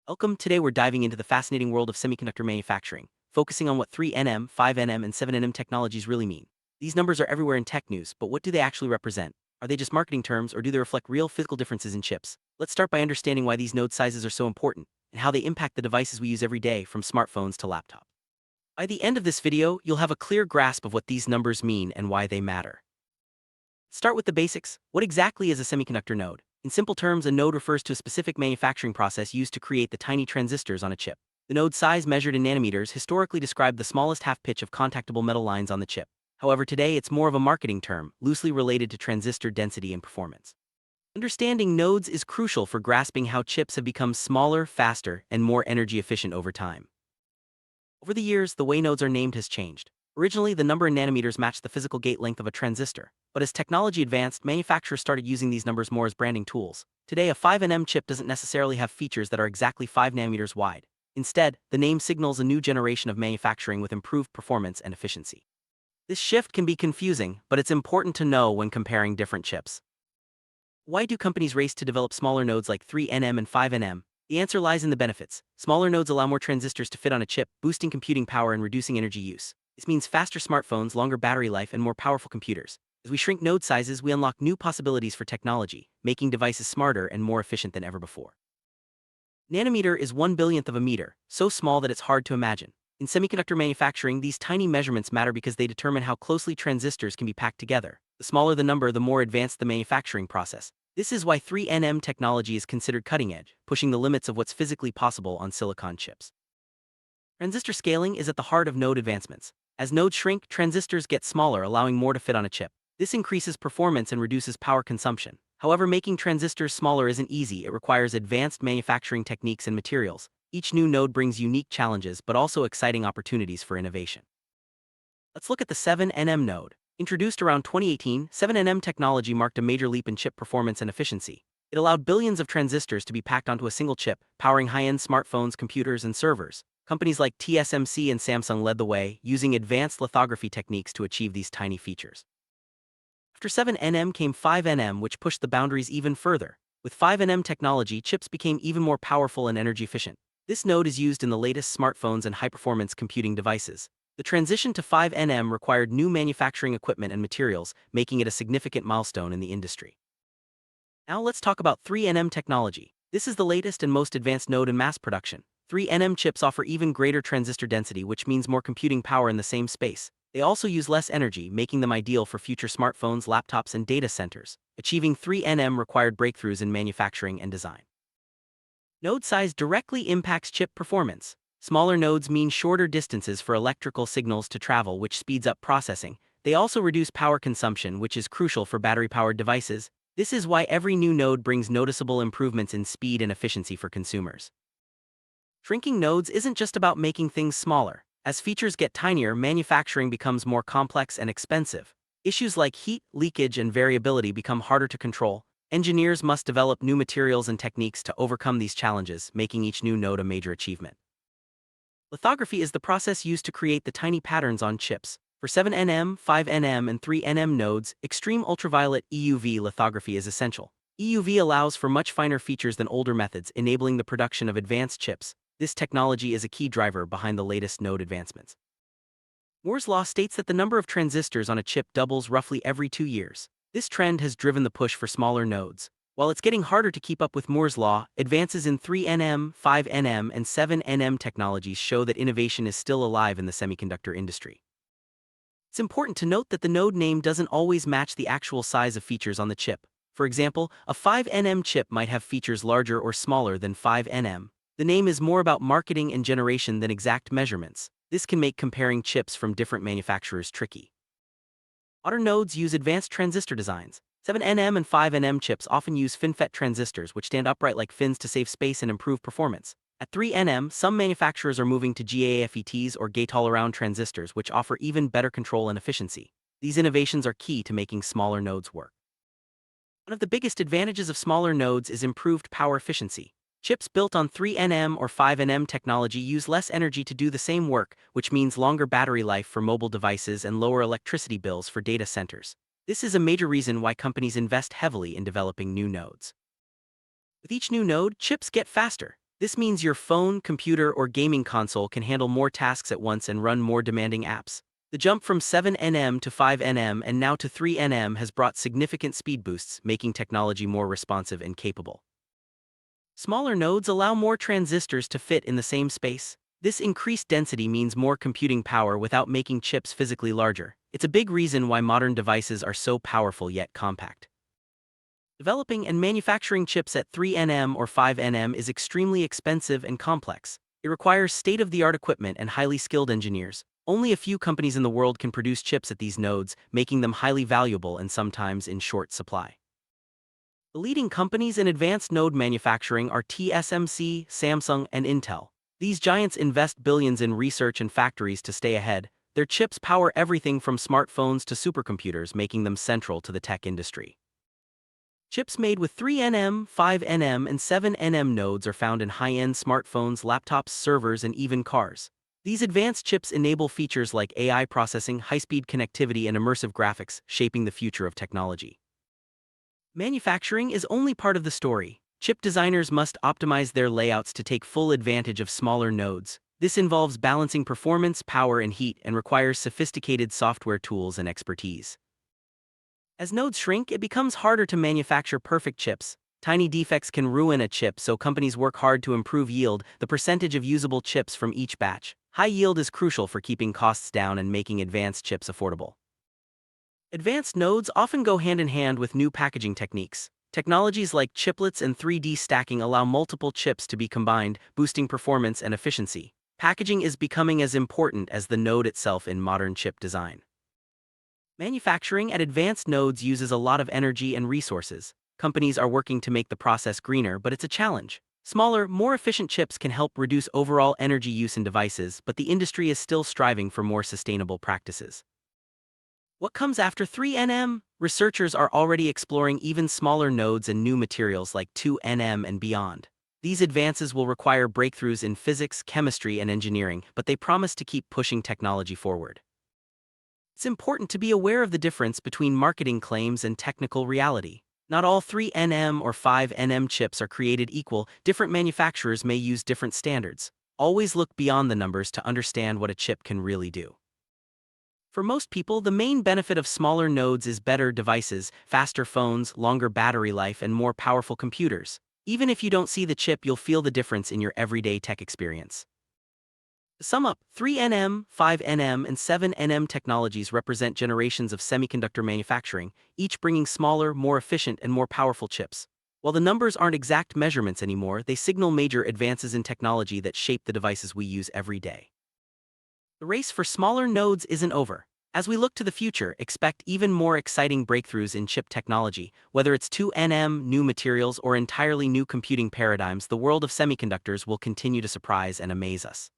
Welcome. Today we're diving into the fascinating world of semiconductor manufacturing, focusing on what 3nm, 5nm, and 7nm technologies really mean. These numbers are everywhere in tech news, but what do they actually represent? Are they just marketing terms, or do they reflect real physical differences in chips? Let's start by understanding why these node sizes are so important, and how they impact the devices we use every day, from smartphones to laptops. By the end of this video, you'll have a clear grasp of what these numbers mean and why they matter. Start with the basics. What exactly is a semiconductor node? In simple terms, a node refers to a specific manufacturing process used to create the tiny transistors on a chip. The node size, measured in nanometers, historically described the smallest half-pitch of contactable metal lines on the chip. However, today it's more of a marketing term, loosely related to transistor density and performance. Understanding nodes is crucial for grasping how chips have become smaller, faster, and more energy efficient over time. Over the years, the way nodes are named has changed. Originally, the number in nanometers matched the physical gate length of a transistor, but as technology advanced, manufacturers started using these numbers more as branding tools. Today, a 5nm chip doesn't necessarily have features that are exactly 5 nanometers wide. Instead, the name signals a new generation of manufacturing with improved performance and efficiency. This shift can be confusing, but it's important to know when comparing different chips. Why do companies race to develop smaller nodes like 3nm and 5nm? The answer lies in the benefits. Smaller nodes allow more transistors to fit on a chip, boosting computing power and reducing energy use. This means faster smartphones, longer battery life, and more powerful computers. As we shrink node sizes, we unlock new possibilities for technology, making devices smarter and more efficient than ever before. Nanometer is 1/1000th of a meter, so small that it's hard to imagine. In semiconductor manufacturing, these tiny measurements matter because they determine how closely transistors can be packed together. The smaller the number, the more advanced the manufacturing process. This is why 3nm technology is considered cutting edge, pushing the limits of what's physically possible on silicon chips. Transistor scaling is at the heart of node advancements. As nodes shrink, transistors get smaller, allowing more to fit on a chip. This increases performance and reduces power consumption. However, making transistors smaller isn't easy. It requires advanced manufacturing techniques and materials. Each new node brings unique challenges, but also exciting opportunities for innovation. Let's look at the 7nm node. Introduced around 2018, 7nm technology marked a major leap in chip performance and efficiency. It allowed billions of transistors to be packed onto a single chip, powering high-end smartphones, computers, and servers. Companies like TSMC and Samsung led the way, using advanced lithography techniques to achieve these tiny features. After 7nm came 5nm, which pushed the boundaries even further. With 5nm technology, chips became even more powerful and energy efficient. This node is used in the latest smartphones and high-performance computing devices. The transition to 5nm required new manufacturing equipment and materials, making it a significant milestone in the industry. Now let's talk about 3nm technology. This is the latest and most advanced node in mass production. 3nm chips offer even greater transistor density, which means more computing power in the same space. They also use less energy, making them ideal for future smartphones, laptops, and data centers. Achieving 3nm required breakthroughs in manufacturing and design. Node size directly impacts chip performance. Smaller nodes mean shorter distances for electrical signals to travel, which speeds up processing. They also reduce power consumption, which is crucial for battery-powered devices. This is why every new node brings noticeable improvements in speed and efficiency for consumers. Shrinking nodes isn't just about making things smaller. As features get tinier, manufacturing becomes more complex and expensive. Issues like heat, leakage, and variability become harder to control. Engineers must develop new materials and techniques to overcome these challenges, making each new node a major achievement. Lithography is the process used to create the tiny patterns on chips. For 7nm, 5nm, and 3nm nodes, extreme ultraviolet EUV lithography is essential. EUV allows for much finer features than older methods, enabling the production of advanced chips. This technology is a key driver behind the latest node advancements. Moore's law states that the number of transistors on a chip doubles roughly every 2 years. This trend has driven the push for smaller nodes. While it's getting harder to keep up with Moore's law, advances in 3nm, 5nm, and 7nm technologies show that innovation is still alive in the semiconductor industry. It's important to note that the node name doesn't always match the actual size of features on the chip. For example, a 5nm chip might have features larger or smaller than 5nm. The name is more about marketing and generation than exact measurements. This can make comparing chips from different manufacturers tricky. Modern nodes use advanced transistor designs. 7nm and 5nm chips often use FinFET transistors, which stand upright like fins to save space and improve performance. At 3nm, some manufacturers are moving to GAFETs or gate-all-around transistors, which offer even better control and efficiency. These innovations are key to making smaller nodes work. One of the biggest advantages of smaller nodes is improved power efficiency. Chips built on 3nm or 5nm technology use less energy to do the same work, which means longer battery life for mobile devices and lower electricity bills for data centers. This is a major reason why companies invest heavily in developing new nodes. With each new node, chips get faster. This means your phone, computer, or gaming console can handle more tasks at once and run more demanding apps. The jump from 7 nm to 5 nm and now to 3 nm has brought significant speed boosts, making technology more responsive and capable. Smaller nodes allow more transistors to fit in the same space. This increased density means more computing power without making chips physically larger. It's a big reason why modern devices are so powerful yet compact. Developing and manufacturing chips at 3 nm or 5 nm is extremely expensive and complex. It requires state-of-the-art equipment and highly skilled engineers. Only a few companies in the world can produce chips at these nodes, making them highly valuable and sometimes in short supply. The leading companies in advanced node manufacturing are TSMC, Samsung, and Intel. These giants invest billions in research and factories to stay ahead. Their chips power everything from smartphones to supercomputers, making them central to the tech industry. Chips made with 3 nm, 5 nm, and 7 nm nodes are found in high-end smartphones, laptops, servers, and even cars. These advanced chips enable features like AI processing, high-speed connectivity, and immersive graphics, shaping the future of technology. Manufacturing is only part of the story. Chip designers must optimize their layouts to take full advantage of smaller nodes. This involves balancing performance, power, and heat, and requires sophisticated software tools and expertise. As nodes shrink, it becomes harder to manufacture perfect chips. Tiny defects can ruin a chip, so companies work hard to improve yield, the percentage of usable chips from each batch. High yield is crucial for keeping costs down and making advanced chips affordable. Advanced nodes often go hand in hand with new packaging techniques. Technologies like chiplets and 3D stacking allow multiple chips to be combined, boosting performance and efficiency. Packaging is becoming as important as the node itself in modern chip design. Manufacturing at advanced nodes uses a lot of energy and resources. Companies are working to make the process greener, but it's a challenge. Smaller, more efficient chips can help reduce overall energy use in devices, but the industry is still striving for more sustainable practices. What comes after 3 nm? Researchers are already exploring even smaller nodes and new materials like 2 nm and beyond. These advances will require breakthroughs in physics, chemistry, and engineering, but they promise to keep pushing technology forward. It's important to be aware of the difference between marketing claims and technical reality. Not all 3 nm or 5 nm chips are created equal. Different manufacturers may use different standards. Always look beyond the numbers to understand what a chip can really do. For most people, the main benefit of smaller nodes is better devices, faster phones, longer battery life, and more powerful computers. Even if you don't see the chip, you'll feel the difference in your everyday tech experience. To sum up, 3 nm, 5 nm, and 7 nm technologies represent generations of semiconductor manufacturing, each bringing smaller, more efficient, and more powerful chips. While the numbers aren't exact measurements anymore, they signal major advances in technology that shape the devices we use every day. The race for smaller nodes isn't over. As we look to the future, expect even more exciting breakthroughs in chip technology. Whether it's 2 nm, new materials, or entirely new computing paradigms, the world of semiconductors will continue to surprise and amaze us.